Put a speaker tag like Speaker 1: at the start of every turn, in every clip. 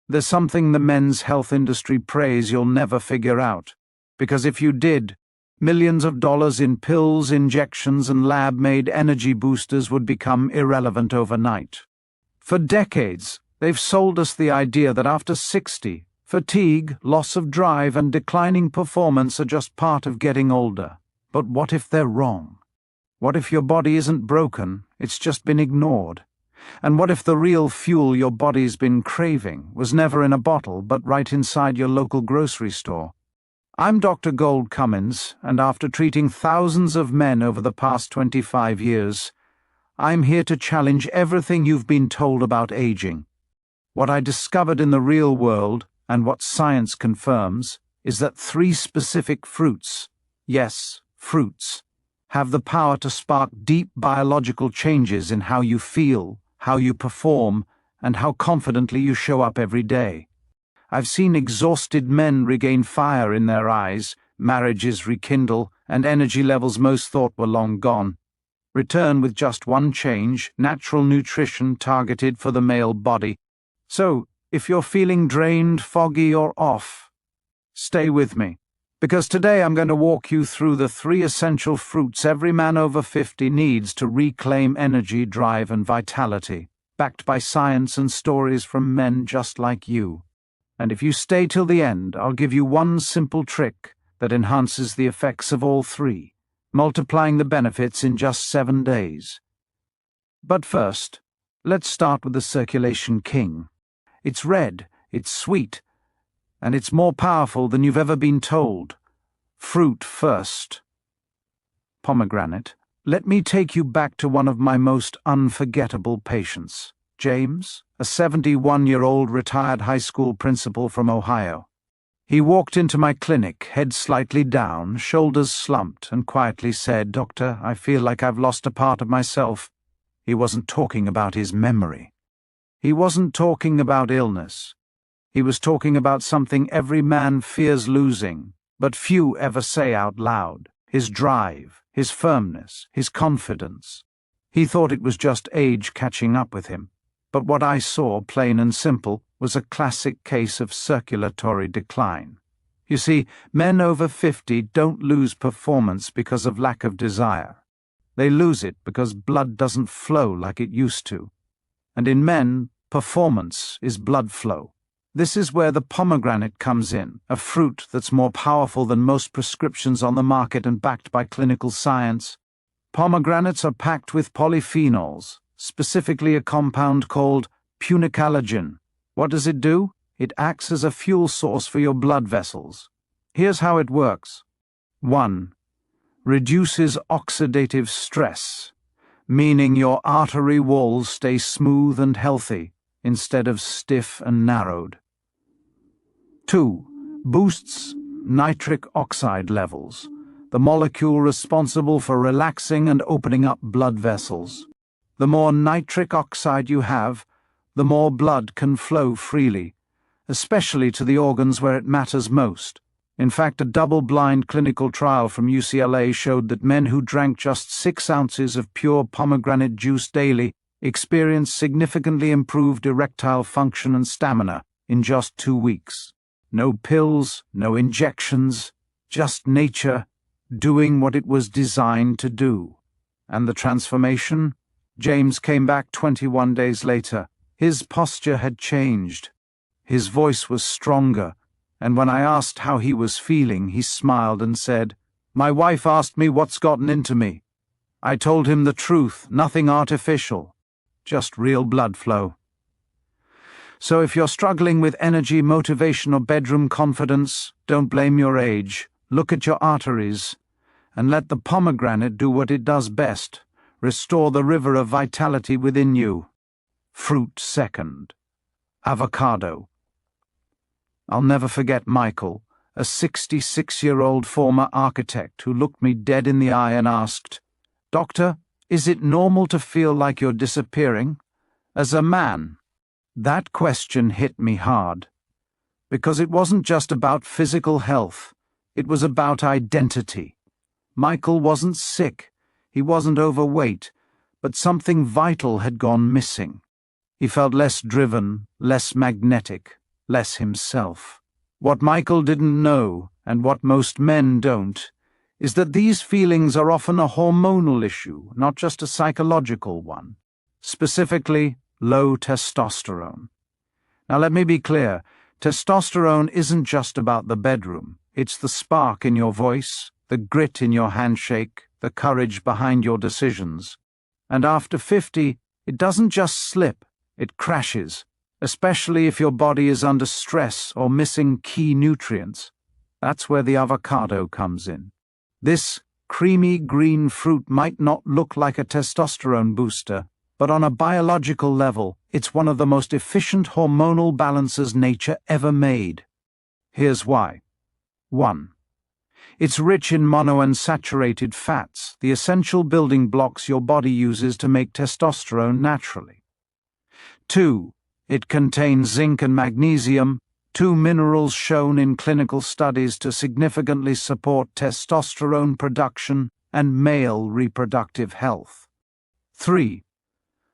Speaker 1: There's something the men's health industry prays you'll never figure out. Because if you did, millions of dollars in pills, injections, and lab-made energy boosters would become irrelevant overnight. For decades, they've sold us the idea that after 60, fatigue, loss of drive, and declining performance are just part of getting older. But what if they're wrong? What if your body isn't broken, it's just been ignored? And what if the real fuel your body's been craving was never in a bottle but right inside your local grocery store? I'm Dr. Gold Cummins, and after treating thousands of men over the past 25 years, I'm here to challenge everything you've been told about aging. What I discovered in the real world, and what science confirms, is that 3 specific fruits, yes, fruits, have the power to spark deep biological changes in how you feel, how you perform, and how confidently you show up every day. I've seen exhausted men regain fire in their eyes, marriages rekindle, and energy levels most thought were long gone return with just one change: natural nutrition targeted for the male body. So, if you're feeling drained, foggy, or off, stay with me, because today I'm going to walk you through the 3 essential fruits every man over 50 needs to reclaim energy, drive, and vitality, backed by science and stories from men just like you. And if you stay till the end, I'll give you one simple trick that enhances the effects of all 3, multiplying the benefits in just 7 days. But first, let's start with the circulation king. It's red, it's sweet, and it's more powerful than you've ever been told. Fruit first. Pomegranate. Let me take you back to one of my most unforgettable patients, James, a 71-year-old retired high school principal from Ohio. He walked into my clinic, head slightly down, shoulders slumped, and quietly said, "Doctor, I feel like I've lost a part of myself." He wasn't talking about his memory. He wasn't talking about illness. He was talking about something every man fears losing, but few ever say out loud: his drive, his firmness, his confidence. He thought it was just age catching up with him. But what I saw, plain and simple, was a classic case of circulatory decline. You see, men over 50 don't lose performance because of lack of desire. They lose it because blood doesn't flow like it used to. And in men, performance is blood flow. This is where the pomegranate comes in, a fruit that's more powerful than most prescriptions on the market and backed by clinical science. Pomegranates are packed with polyphenols, specifically a compound called punicalagin. What does it do? It acts as a fuel source for your blood vessels. Here's how it works. 1. Reduces oxidative stress, meaning your artery walls stay smooth and healthy instead of stiff and narrowed. 2. Boosts nitric oxide levels, the molecule responsible for relaxing and opening up blood vessels. The more nitric oxide you have, the more blood can flow freely, especially to the organs where it matters most. In fact, a double-blind clinical trial from UCLA showed that men who drank just 6 ounces of pure pomegranate juice daily experienced significantly improved erectile function and stamina in just 2 weeks. No pills, no injections, just nature doing what it was designed to do. And the transformation? James came back 21 days later. His posture had changed. His voice was stronger, and when I asked how he was feeling, he smiled and said, "My wife asked me what's gotten into me. I told him the truth, nothing artificial, just real blood flow." So if you're struggling with energy, motivation, or bedroom confidence, don't blame your age. Look at your arteries, and let the pomegranate do what it does best: restore the river of vitality within you. Fruit second. Avocado. I'll never forget Michael, a 66-year-old former architect who looked me dead in the eye and asked, "Doctor, is it normal to feel like you're disappearing? As a man?" That question hit me hard, because it wasn't just about physical health, it was about identity. Michael wasn't sick, he wasn't overweight, but something vital had gone missing. He felt less driven, less magnetic. less himself. What Michael didn't know, and what most men don't, is that these feelings are often a hormonal issue, not just a psychological one. Specifically, low testosterone. Now let me be clear, testosterone isn't just about the bedroom. It's the spark in your voice, the grit in your handshake, the courage behind your decisions. And after 50, it doesn't just slip, it crashes, especially if your body is under stress or missing key nutrients. That's where the avocado comes in. This creamy green fruit might not look like a testosterone booster, but on a biological level, it's one of the most efficient hormonal balances nature ever made. Here's why. 1. It's rich in monounsaturated fats, the essential building blocks your body uses to make testosterone naturally. 2. It contains zinc and magnesium, two minerals shown in clinical studies to significantly support testosterone production and male reproductive health. 3.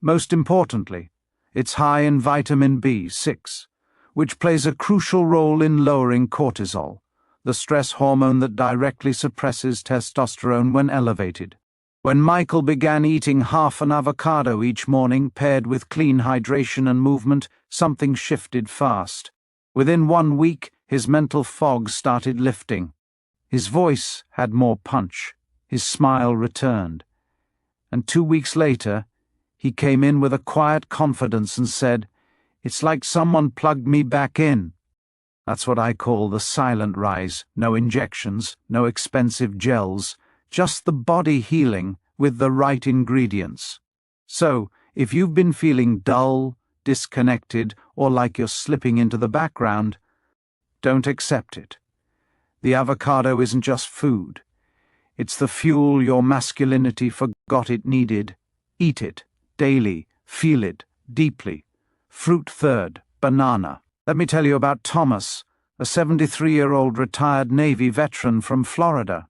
Speaker 1: Most importantly, it's high in vitamin B6, which plays a crucial role in lowering cortisol, the stress hormone that directly suppresses testosterone when elevated. When Michael began eating half an avocado each morning paired with clean hydration and movement, something shifted fast. Within 1 week, his mental fog started lifting. His voice had more punch. His smile returned. And 2 weeks later, he came in with a quiet confidence and said, "It's like someone plugged me back in." That's what I call the silent rise. No injections, no expensive gels, just the body healing with the right ingredients. So, if you've been feeling dull, disconnected, or like you're slipping into the background, don't accept it. The avocado isn't just food. It's the fuel your masculinity forgot it needed. Eat it, daily, feel it, deeply. Fruit third, banana. Let me tell you about Thomas, a 73-year-old retired Navy veteran from Florida.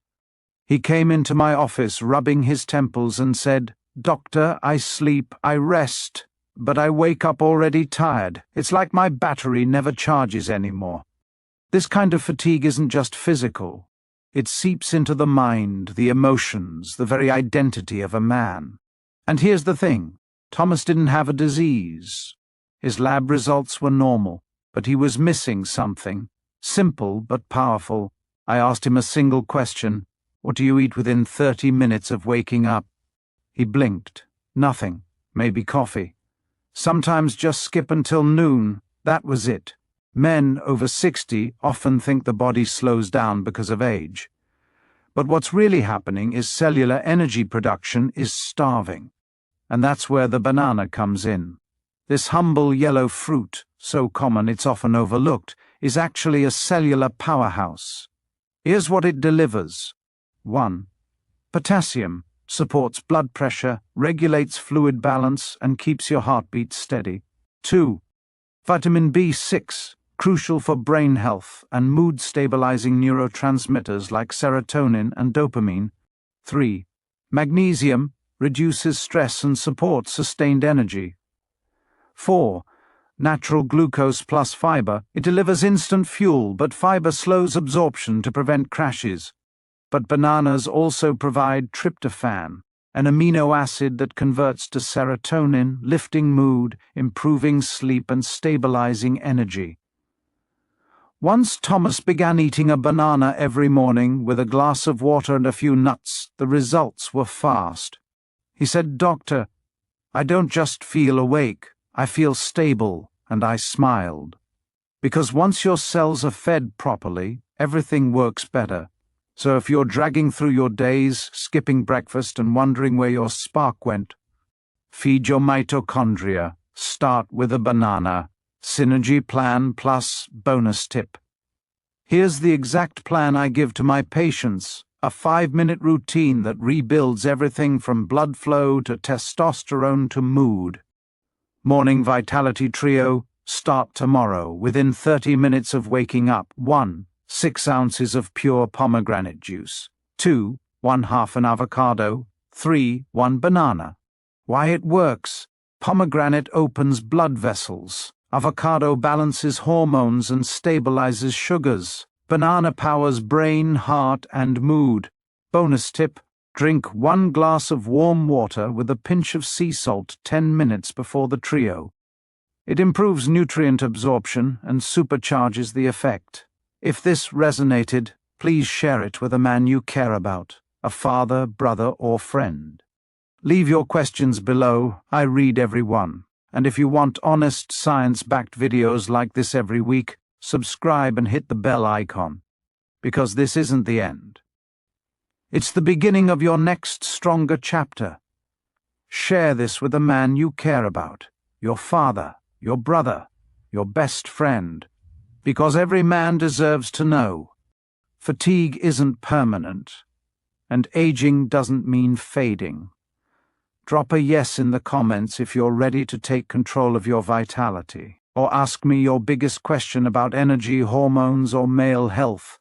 Speaker 1: He came into my office rubbing his temples and said, "Doctor, I sleep, I rest, but I wake up already tired. It's like my battery never charges anymore." This kind of fatigue isn't just physical. It seeps into the mind, the emotions, the very identity of a man. And here's the thing, Thomas didn't have a disease. His lab results were normal, but he was missing something, simple but powerful. I asked him a single question: "What do you eat within 30 minutes of waking up?" He blinked. Nothing. Maybe coffee. Sometimes just skip until noon. That was it. Men over 60 often think the body slows down because of age. But what's really happening is cellular energy production is starving. And that's where the banana comes in. This humble yellow fruit, so common it's often overlooked, is actually a cellular powerhouse. Here's what it delivers. 1. Potassium supports blood pressure, regulates fluid balance, and keeps your heartbeat steady. 2. Vitamin B6, crucial for brain health and mood-stabilizing neurotransmitters like serotonin and dopamine. 3. Magnesium reduces stress and supports sustained energy. 4. Natural glucose plus fiber. It delivers instant fuel, but fiber slows absorption to prevent crashes. But bananas also provide tryptophan, an amino acid that converts to serotonin, lifting mood, improving sleep, and stabilizing energy. Once Thomas began eating a banana every morning with a glass of water and a few nuts, the results were fast. He said, "Doctor, I don't just feel awake, I feel stable," and I smiled. Because once your cells are fed properly, everything works better. So if you're dragging through your days, skipping breakfast and wondering where your spark went, feed your mitochondria. Start with a banana. Synergy plan plus bonus tip. Here's the exact plan I give to my patients, a 5-minute routine that rebuilds everything from blood flow to testosterone to mood. Morning Vitality Trio, start tomorrow, within 30 minutes of waking up. 1. 6 ounces of pure pomegranate juice. 2. 1/2 an avocado. 3. 1 banana. Why it works. Pomegranate opens blood vessels, Avocado balances hormones and stabilizes sugars. Banana powers brain, heart, and mood. Bonus tip: drink 1 glass of warm water with a pinch of sea salt 10 minutes before the trio. It improves nutrient absorption and supercharges the effect. If this resonated, please share it with a man you care about, a father, brother, or friend. Leave your questions below. I read every one. And if you want honest, science-backed videos like this every week, subscribe and hit the bell icon. Because this isn't the end. It's the beginning of your next stronger chapter. Share this with a man you care about, your father, your brother, your best friend. Because every man deserves to know. Fatigue isn't permanent, and aging doesn't mean fading. Drop a yes in the comments if you're ready to take control of your vitality, or ask me your biggest question about energy, hormones, or male health.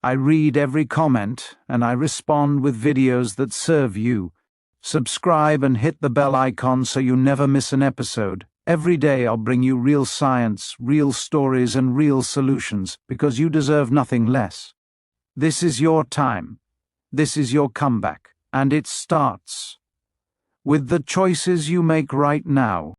Speaker 1: I read every comment, and I respond with videos that serve you. Subscribe and hit the bell icon so you never miss an episode. Every day I'll bring you real science, real stories, and real solutions, because you deserve nothing less. This is your time. This is your comeback, and it starts with the choices you make right now.